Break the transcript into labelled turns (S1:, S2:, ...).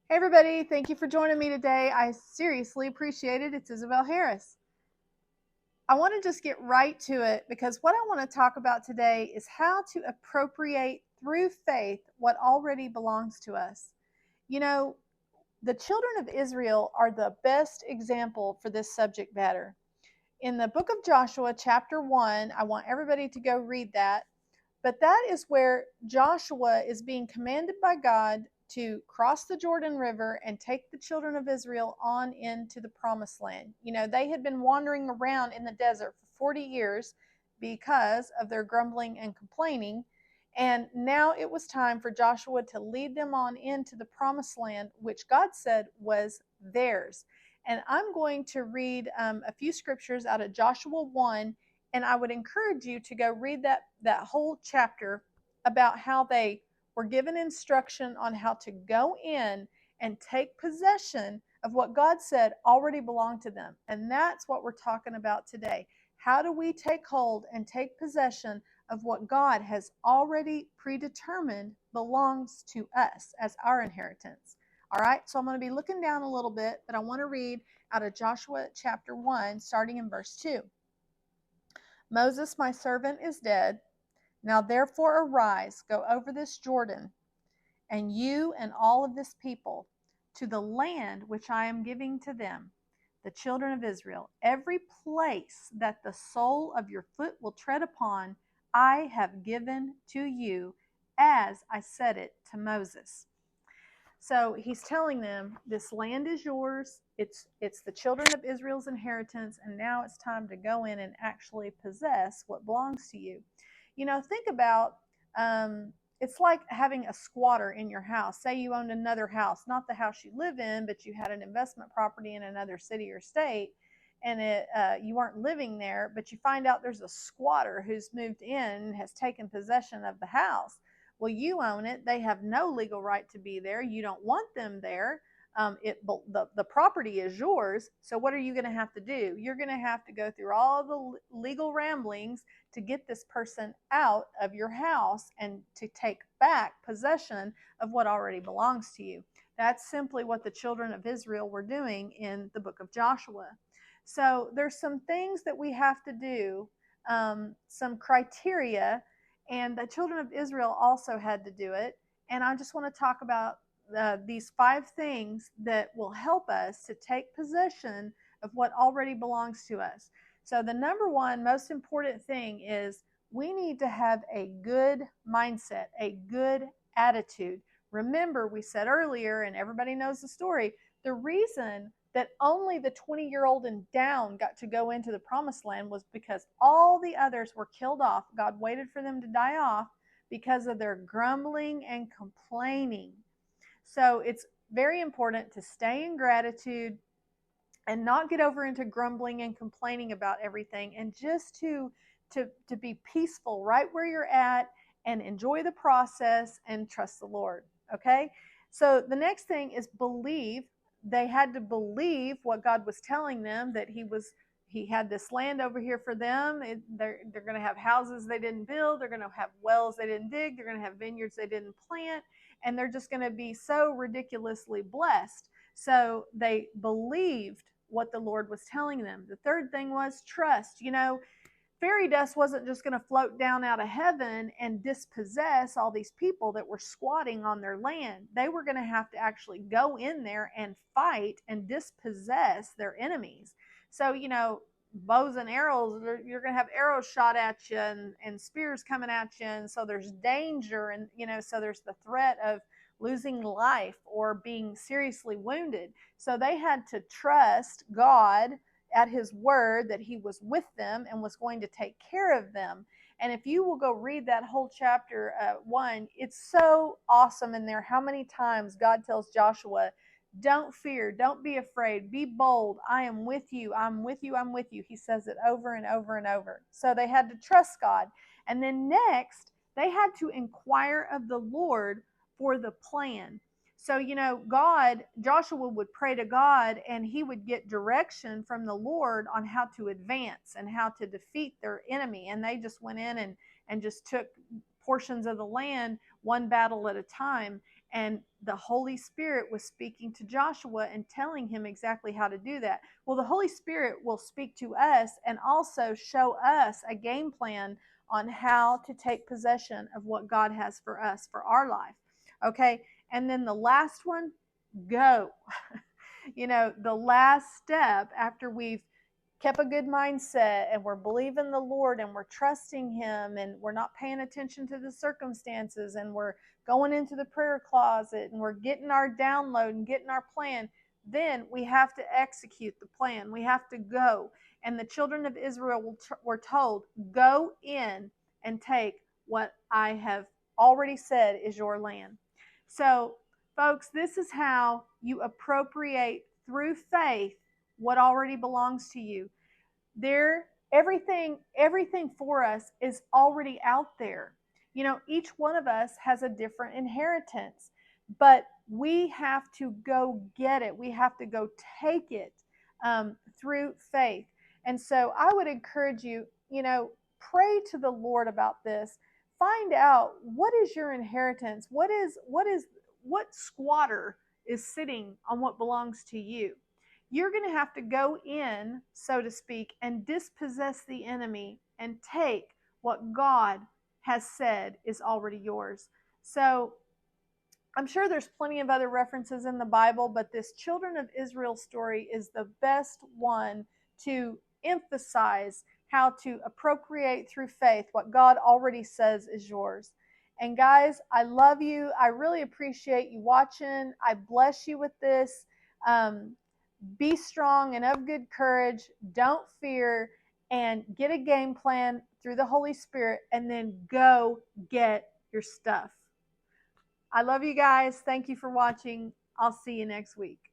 S1: Hey everybody, thank you for joining me today. I seriously appreciate it. It's Isabel Harris. I want to just get right to it because what I want to talk about today is how to appropriate through faith what already belongs to us. You know, the children of Israel are the best example for this subject matter. In the book of Joshua, chapter 1, I want everybody to go read that. But that is where Joshua is being commanded by God to cross the Jordan River and take the children of Israel on into the promised land. You know, they had been wandering around in the desert for 40 years because of their grumbling and complaining. And now it was time for Joshua to lead them on into the promised land, which God said was theirs. And I'm going to read a few scriptures out of Joshua 1, and I would encourage you to go read that whole chapter about how they were given instruction on how to go in and take possession of what God said already belonged to them. And that's what we're talking about today. How do we take hold and take possession of what God has already predetermined belongs to us as our inheritance? All right, so I'm going to be looking down a little bit, but I want to read out of Joshua chapter 1, starting in verse 2. Moses, my servant, is dead. Now therefore arise, go over this Jordan, and you and all of this people, to the land which I am giving to them, the children of Israel. Every place that the sole of your foot will tread upon, I have given to you, as I said it to Moses. So he's telling them, this land is yours. It's the children of Israel's inheritance, and now it's time to go in and actually possess what belongs to you. You know, think about it's like having a squatter in your house. Say you owned another house, not the house you live in, but you had an investment property in another city or state, and you weren't living there, but you find out there's a squatter who's moved in and has taken possession of the house. Well, you own it. They have no legal right to be there. You don't want them there. The property is yours. So what are you going to have to do? You're going to have to go through all the legal ramblings to get this person out of your house and to take back possession of what already belongs to you. That's simply what the children of Israel were doing in the book of Joshua. So there's some things that we have to do, some criteria, and the children of Israel also had to do it. And I just want to talk about these 5 things that will help us to take possession of what already belongs to us. So, the number one most important thing is we need to have a good mindset, a good attitude. Remember, we said earlier, and everybody knows the story, the reason that only the 20-year-old and down got to go into the promised land was because all the others were killed off. God waited for them to die off because of their grumbling and complaining. So it's very important to stay in gratitude and not get over into grumbling and complaining about everything, and just to be peaceful right where you're at and enjoy the process and trust the Lord. Okay? So the next thing is believe. They had to believe what God was telling them, that he had this land over here for them. They're going to have houses they didn't build. They're going to have wells they didn't dig. They're going to have vineyards they didn't plant. And they're just going to be so ridiculously blessed. So they believed what the Lord was telling them. The third thing was trust. You know, fairy dust wasn't just going to float down out of heaven and dispossess all these people that were squatting on their land. They were going to have to actually go in there and fight and dispossess their enemies. So, you know, bows and arrows, you're going to have arrows shot at you, and spears coming at you. And so there's danger. And, you know, so there's the threat of losing life or being seriously wounded. So they had to trust God at his word that he was with them and was going to take care of them. And if you will go read that whole chapter 1, it's so awesome in there how many times God tells Joshua, don't fear, don't be afraid, be bold, I am with you, I'm with you, I'm with you. He says it over and over and over. So they had to trust God. And then next, they had to inquire of the Lord for the plan. So, you know, Joshua would pray to God, and he would get direction from the Lord on how to advance and how to defeat their enemy. And they just went in and just took portions of the land one battle at a time. And the Holy Spirit was speaking to Joshua and telling him exactly how to do that. Well, the Holy Spirit will speak to us and also show us a game plan on how to take possession of what God has for us for our life. Okay. And then the last one, go. The last step after we've kept a good mindset and we're believing the Lord and we're trusting Him and we're not paying attention to the circumstances and we're going into the prayer closet and we're getting our download and getting our plan, then we have to execute the plan. We have to go. And the children of Israel were told, go in and take what I have already said is your land. So, folks, this is how you appropriate through faith what already belongs to you. Everything for us is already out there. Each one of us has a different inheritance, but we have to go get it. We have to go take it through faith. And so I would encourage you, pray to the Lord about this. Find out, what is your inheritance? What squatter is sitting on what belongs to you? You're going to have to go in, so to speak, and dispossess the enemy and take what God has said is already yours. So I'm sure there's plenty of other references in the Bible, but this children of Israel story is the best one to emphasize how to appropriate through faith what God already says is yours. And guys, I love you. I really appreciate you watching. I bless you with this. Be strong and of good courage. Don't fear, and get a game plan through the Holy Spirit, and then go get your stuff. I love you guys. Thank you for watching. I'll see you next week.